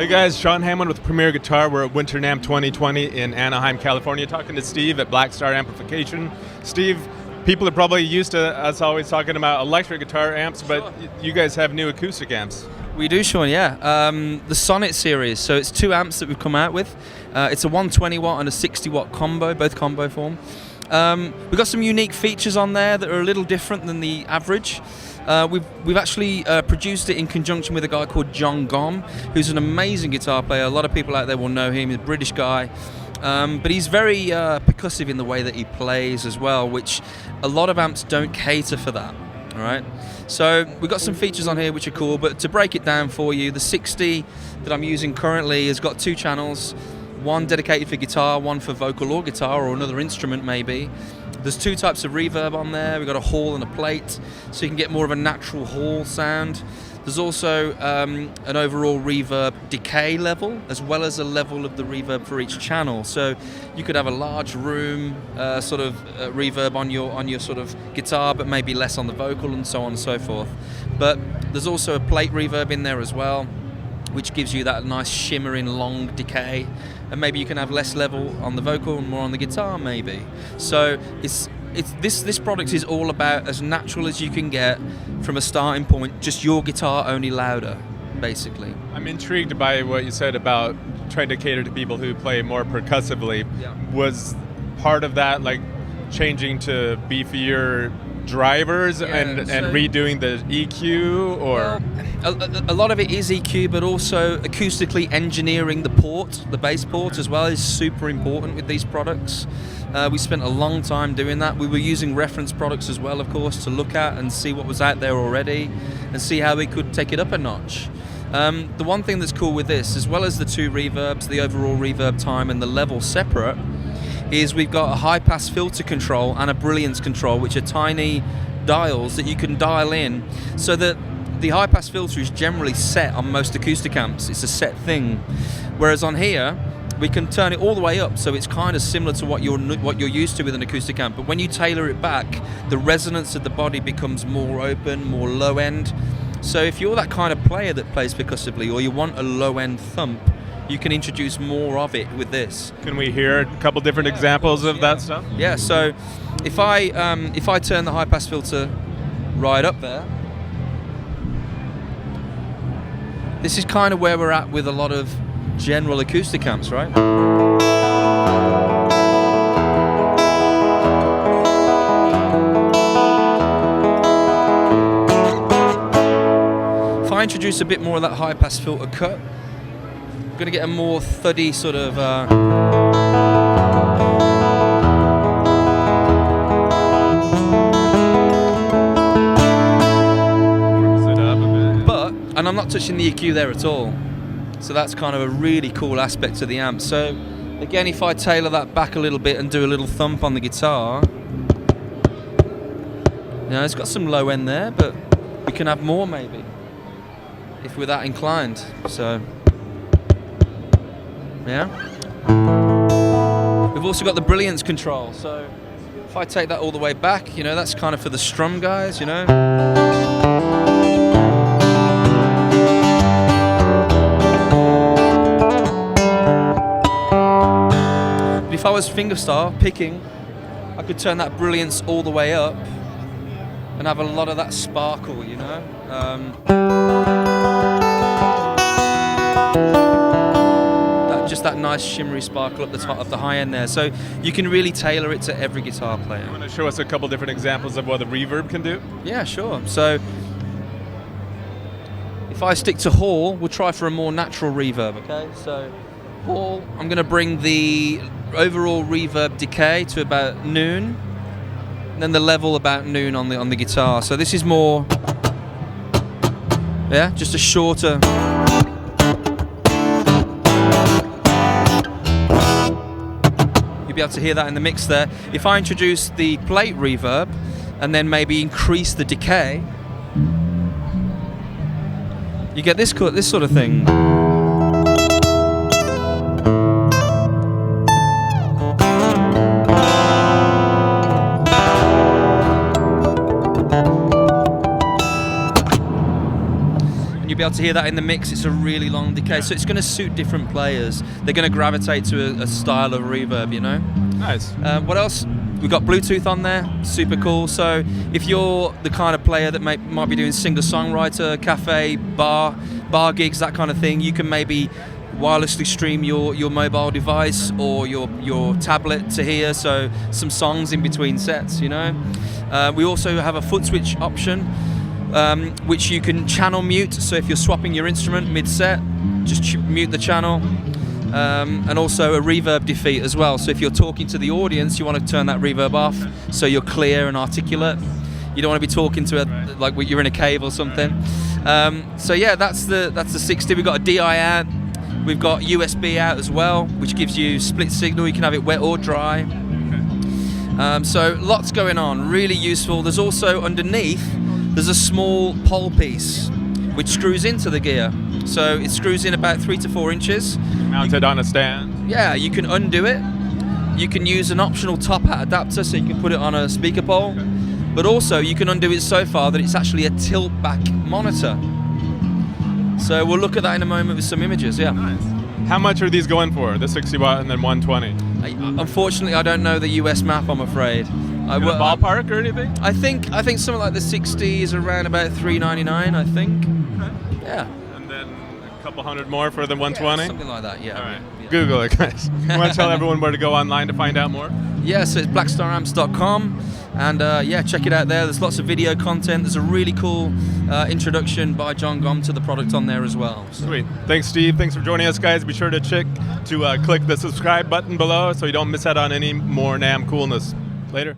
guys, Sean Hammond with Premier Guitar. We're at Winter NAMM 2020 in Anaheim, California, talking to Steve at Blackstar Amplification. Steve, people are probably used to us always talking about electric guitar amps, but you guys have new acoustic amps. We do, Sean, yeah. The Sonnet series, so it's 2 amps that we've come out with. It's a 120 watt and a 60 watt combo, both combo form. We've got some unique features on there that are a little different than the average. We've actually produced it in conjunction with a guy called John Gom, who's an amazing guitar player. A lot of people out there will know him. He's a British guy. But he's very percussive in the way that he plays as well, which a lot of amps don't cater for that. All right. So we've got some features on here which are cool, but to break it down for you, the 60 that I'm using currently has got 2 channels, one dedicated for guitar, one for vocal or guitar or another instrument maybe. There's 2 types of reverb on there. We've got a hall and a plate, so you can get more of a natural hall sound. There's also an overall reverb decay level, as well as a level of the reverb for each channel. So you could have a large room sort of reverb on your sort of guitar, but maybe less on the vocal, and so on and so forth. But there's also a plate reverb in there as well, which gives you that nice shimmering long decay, and maybe you can have less level on the vocal and more on the guitar maybe. So this product is all about as natural as you can get from a starting point, just your guitar only louder, basically. I'm intrigued by what you said about trying to cater to people who play more percussively. Yeah. Was part of that like changing to beefier drivers and redoing the EQ, or? Well, a lot of it is EQ, but also acoustically engineering the port, the bass port as well, is super important with these products. We spent a long time doing that. We were using reference products as well, of course, to look at and see what was out there already and see how we could take it up a notch. The one thing that's cool with this, as well as the 2 reverbs, the overall reverb time and the level separate, is we've got a high-pass filter control and a Brilliance Control, which are tiny dials that you can dial in, so that the high-pass filter is generally set on most acoustic amps. It's a set thing. Whereas on here, we can turn it all the way up, so it's kind of similar to what you're used to with an acoustic amp. But when you tailor it back, the resonance of the body becomes more open, more low-end. So if you're that kind of player that plays percussively, or you want a low-end thump, you can introduce more of it with this. Can we hear a couple different examples of that stuff? Yeah. So if I turn the high-pass filter right up there, this is kind of where we're at with a lot of general acoustic amps, right? If I introduce a bit more of that high-pass filter cut, I'm going to get a more thuddy sort of and I'm not touching the EQ there at all. So that's kind of a really cool aspect to the amp. So again, if I tailor that back a little bit and do a little thump on the guitar, now it's got some low end there, but we can have more maybe if we're that inclined. So yeah. We've also got the Brilliance Control. So if I take that all the way back, you know, that's kind of for the strum guys, you know. If I was fingerstyle picking, I could turn that Brilliance all the way up and have a lot of that sparkle, you know. Just that nice shimmery sparkle up the top of the high end there. So you can really tailor it to every guitar player. You want to show us a couple different examples of what the reverb can do? Yeah, sure. So if I stick to hall, we'll try for a more natural reverb, okay? So hall, I'm going to bring the overall reverb decay to about noon, and then the level about noon on the guitar. So this is more, yeah, just a shorter. You'll be able to hear that in the mix there. If I introduce the plate reverb and then maybe increase the decay, you get this sort of thing. be able to hear that in the mix. It's a really long decay, so it's going to suit different players. They're going to gravitate to a style of reverb, you know. Nice. What else? We've got Bluetooth on there, super cool. So if you're the kind of player that might be doing singer-songwriter, cafe, bar gigs, that kind of thing, you can maybe wirelessly stream your mobile device or your tablet to hear, so some songs in between sets, you know. We also have a foot switch option, which you can channel mute, so if you're swapping your instrument mid-set, just mute the channel. And also a reverb defeat as well, so if you're talking to the audience, you want to turn that reverb off so you're clear and articulate. You don't want to be talking to like you're in a cave or something. So yeah, that's the 60. We've got a DI out, we've got USB out as well, which gives you split signal. You can have it wet or dry. So lots going on, really useful. There's also underneath, there's a small pole piece which screws into the gear. So it screws in about 3 to 4 inches. Mounted on a stand. Yeah, you can undo it. You can use an optional top hat adapter, so you can put it on a speaker pole. But also you can undo it so far that it's actually a tilt back monitor. So we'll look at that in a moment with some images, yeah. Nice. How much are these going for, the 60 watt and then 120? Unfortunately, I don't know the US map, I'm afraid. Ballpark or anything? I think something like the 60 is around about $399, I think. Okay. Yeah. And then a couple hundred more for the 120? Yeah, something like that, yeah. All right. Yeah. Google it, guys. You want to tell everyone where to go online to find out more? Yeah, so it's blackstaramps.com, and yeah, check it out there. There's lots of video content. There's a really cool introduction by John Gom to the product on there as well. So. Sweet. Thanks, Steve. Thanks for joining us, guys. Be sure to click the subscribe button below so you don't miss out on any more NAMM coolness. Later.